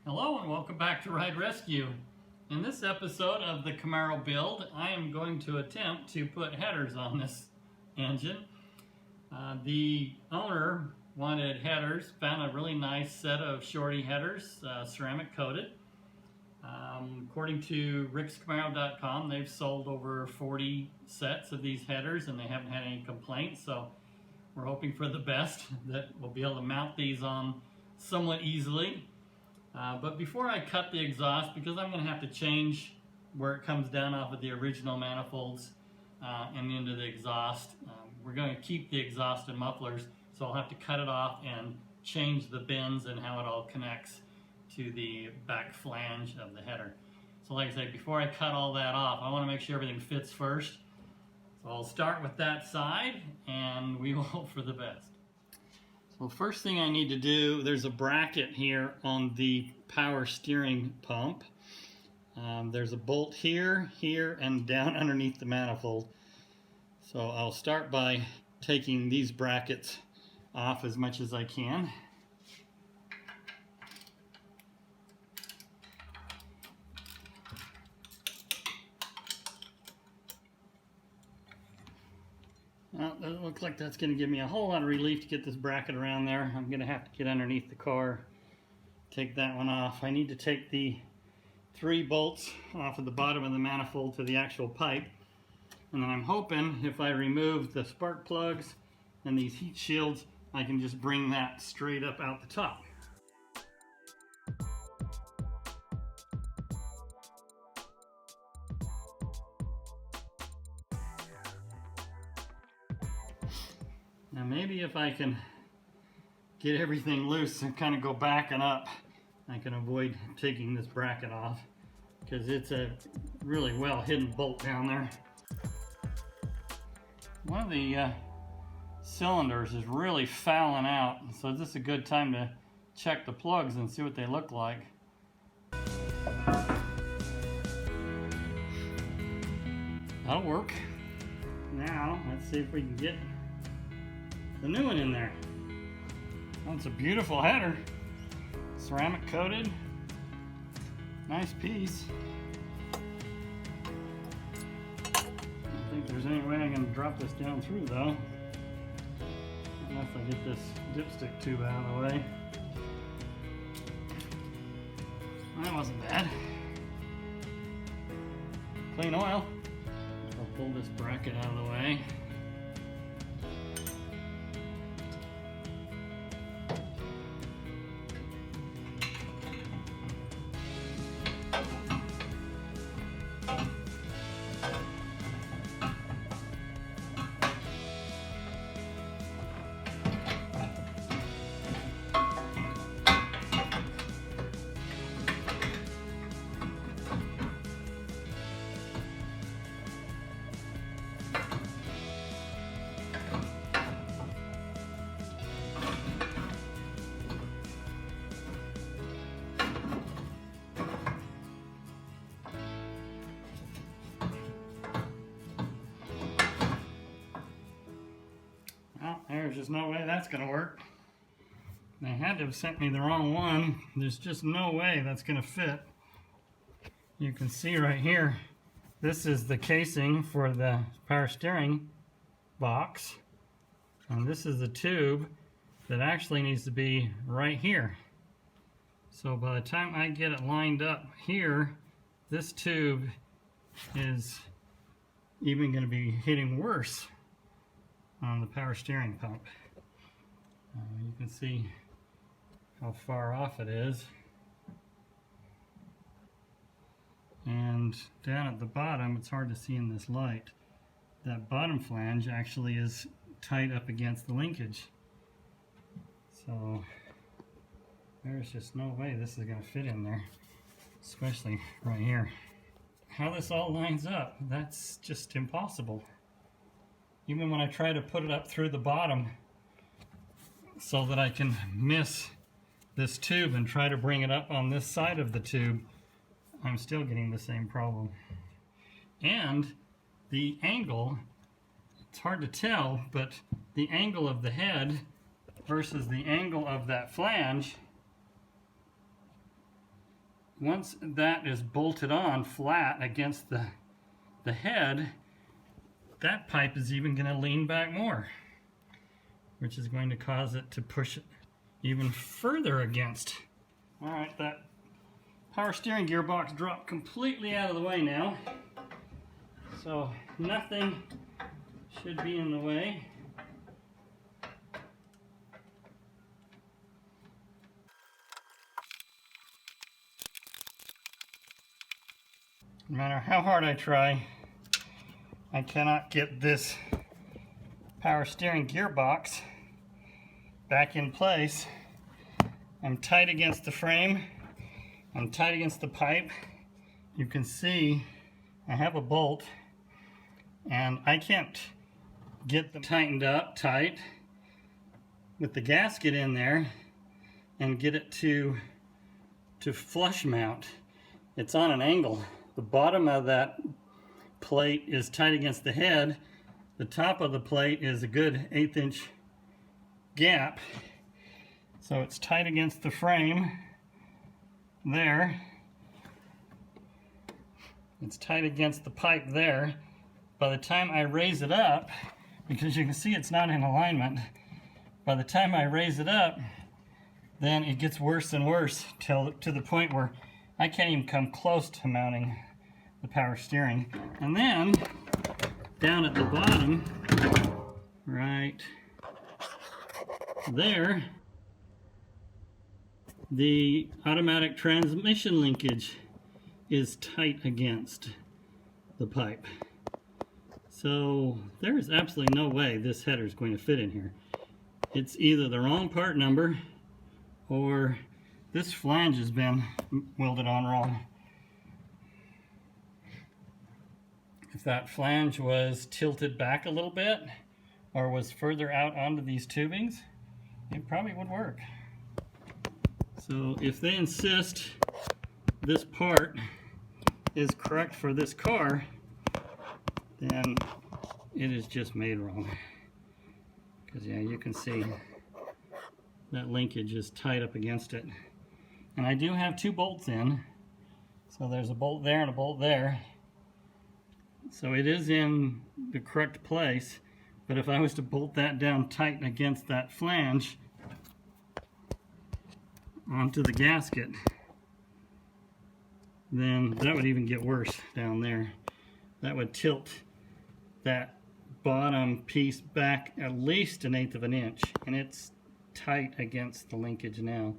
Hello and welcome back to Ride Rescue. In this episode of the Camaro build, I am going to attempt to put headers on this engine. The owner wanted headers, found a really nice set of shorty headers, ceramic coated. According to rickscamaro.com, they've sold over 40 sets of these headers and they haven't had any complaints, so we're hoping for the best, that we'll be able to mount these on somewhat easily. But before I cut the exhaust, because I'm going to have to change where it comes down off of the original manifolds and into the exhaust, we're going to keep the exhaust and mufflers, so I'll have to cut it off and change the bends and how it all connects to the back flange of the header. So like I say, before I cut all that off, I want to make sure everything fits first. So I'll start with that side and we will hope for the best. Well, first thing I need to do, there's a bracket here on the power steering pump. There's a bolt here, here, and down underneath the manifold. So I'll start by taking these brackets off as much as I can. Well, it doesn't look like that's going to give me a whole lot of relief to get this bracket around there. I'm going to have to get underneath the car, take that one off. I need to take the 3 bolts off of the bottom of the manifold to the actual pipe. And then I'm hoping if I remove the spark plugs and these heat shields, I can just bring that straight up out the top. Now maybe if I can get everything loose and kind of go backing up, I can avoid taking this bracket off, because it's a really well hidden bolt down there. One of the cylinders is really fouling out, so this is a good time to check the plugs and see what they look like. That'll work. Now let's see if we can get the new one in there. Oh, it's a beautiful header, ceramic coated, nice piece. I don't think there's any way I can drop this down through though, unless I get this dipstick tube out of the way. That wasn't bad. Clean oil. I'll pull this bracket out of the way. There's just no way that's going to work. They had to have sent me the wrong one. There's just no way that's going to fit. You can see right here, this is the casing for the power steering box. And this is the tube that actually needs to be right here. So by the time I get it lined up here, this tube is even going to be hitting worse on the power steering pump. You can see how far off it is. And down at the bottom, it's hard to see in this light, that bottom flange actually is tight up against the linkage. So there's just no way this is going to fit in there, especially right here. How this all lines up, that's just impossible. Even when I try to put it up through the bottom so that I can miss this tube and try to bring it up on this side of the tube, I'm still getting the same problem. And the angle, it's hard to tell, but the angle of the head versus the angle of that flange once that is bolted on flat against the head, that pipe is even going to lean back more, which is going to cause it to push it even further against. All right, that power steering gearbox dropped completely out of the way now, so nothing should be in the way. No matter how hard I try, I cannot get this power steering gearbox back in place. I'm tight against the frame, I'm tight against the pipe. You can see I have a bolt and I can't get them tightened up tight with the gasket in there and get it to flush mount. It's on an angle. The bottom of that plate is tight against the head. The top of the plate is a good 1/8 inch gap. So it's tight against the frame there. It's tight against the pipe there. By the time I raise it up, because you can see it's not in alignment, by the time I raise it up, then it gets worse and worse to the point where I can't even come close to mounting the power steering. And then down at the bottom, right there, the automatic transmission linkage is tight against the pipe. So there is absolutely no way this header is going to fit in here. It's either the wrong part number or this flange has been welded on wrong. If that flange was tilted back a little bit or was further out onto these tubings, it probably would work. So if they insist this part is correct for this car, then it is just made wrong. Because yeah, you can see that linkage is tight up against it. And I do have 2 bolts in, so there's a bolt there and a bolt there. So it is in the correct place, but if I was to bolt that down tight against that flange onto the gasket, then that would even get worse down there. That would tilt that bottom piece back at least 1/8 of an inch, and it's tight against the linkage now.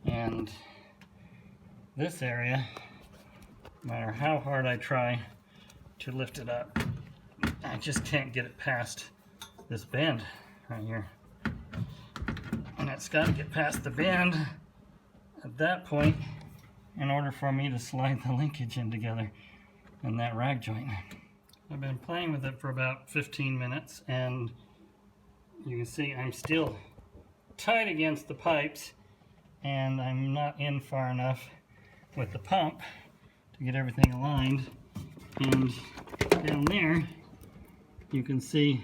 And this area, no matter how hard I try to lift it up, I just can't get it past this bend right here. And it's got to get past the bend at that point in order for me to slide the linkage in together in that rag joint. I've been playing with it for about 15 minutes, and you can see I'm still tight against the pipes, and I'm not in far enough with the pump to get everything aligned. And down there you can see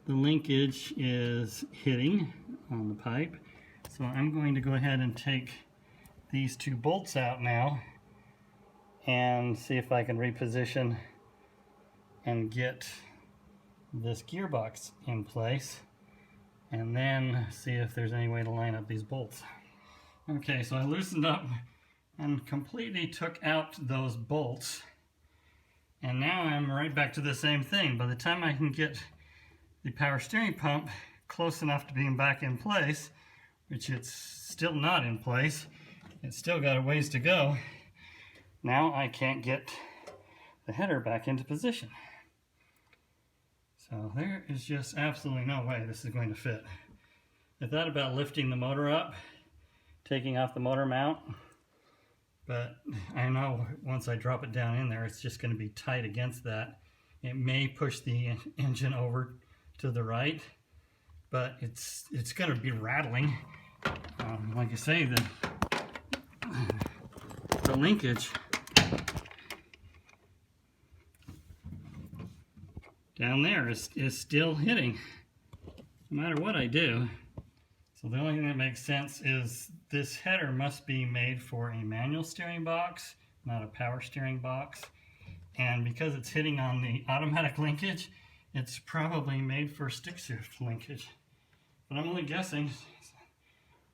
the linkage is hitting on the pipe. So I'm going to go ahead and take these 2 bolts out now and see if I can reposition and get this gearbox in place, and then see if there's any way to line up these bolts. Okay, so I loosened up and completely took out those bolts, and now I'm right back to the same thing. By the time I can get the power steering pump close enough to being back in place, which it's still not in place, it's still got a ways to go, now I can't get the header back into position. So there is just absolutely no way this is going to fit. I thought about lifting the motor up, taking off the motor mount, but I know once I drop it down in there, it's just going to be tight against that. It may push the engine over to the right, but it's going to be rattling. Like I say, the linkage down there is still hitting, no matter what I do. So the only thing that makes sense is this header must be made for a manual steering box, not a power steering box. And because it's hitting on the automatic linkage, it's probably made for stick shift linkage. But I'm only guessing.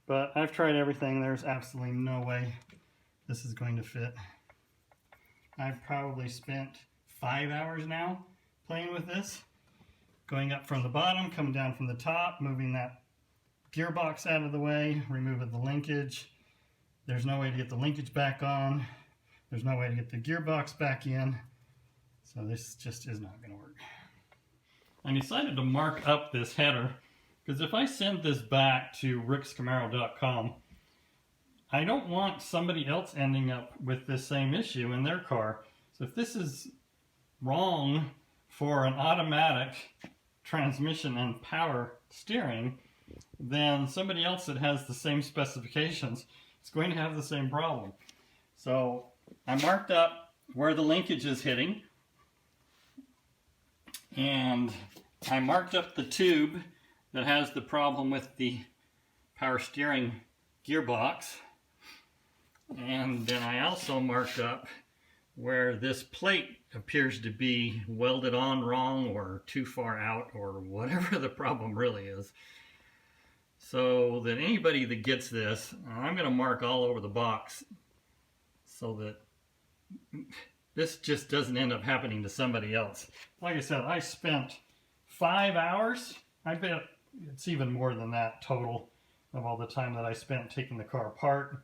But I've tried everything. There's absolutely no way this is going to fit. I've probably spent 5 hours now playing with this. Going up from the bottom, coming down from the top, moving that gearbox out of the way, removing the linkage. There's no way to get the linkage back on. There's no way to get the gearbox back in. So this just is not going to work. I decided to mark up this header because if I send this back to rickscamaro.com, I don't want somebody else ending up with this same issue in their car. So if this is wrong for an automatic transmission and power steering, then somebody else that has the same specifications is going to have the same problem. So I marked up where the linkage is hitting, and I marked up the tube that has the problem with the power steering gearbox, and then I also marked up where this plate appears to be welded on wrong or too far out or whatever the problem really is. So that anybody that gets this, I'm going to mark all over the box so that this just doesn't end up happening to somebody else. Like I said, I spent 5 hours. I bet it's even more than that total of all the time that I spent taking the car apart,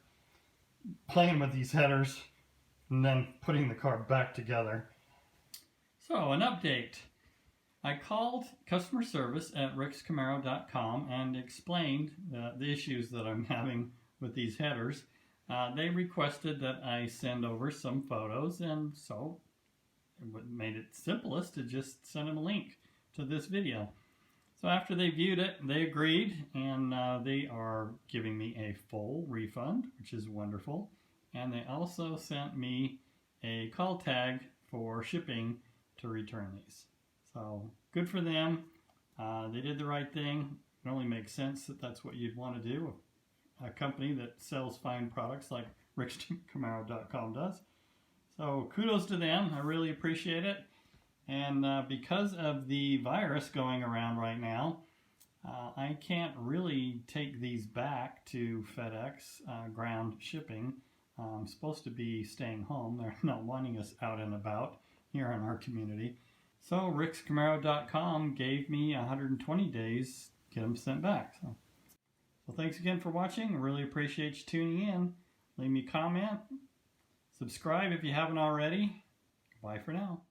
playing with these headers, and then putting the car back together. So, an update. I called customer service at rickscamaro.com and explained the issues that I'm having with these headers. They requested that I send over some photos, and so it made it simplest to just send them a link to this video. So after they viewed it, they agreed, and they are giving me a full refund, which is wonderful. And they also sent me a call tag for shipping to return these. So good for them. They did the right thing. It only makes sense that that's what you'd want to do. A company that sells fine products like rickscamaro.com does. So kudos to them. I really appreciate it. And because of the virus going around right now, I can't really take these back to FedEx ground shipping. I'm supposed to be staying home. They're not wanting us out and about here in our community. So rickscamaro.com gave me 120 days to get them sent back. So thanks again for watching. I really appreciate you tuning in. Leave me a comment. Subscribe if you haven't already. Bye for now.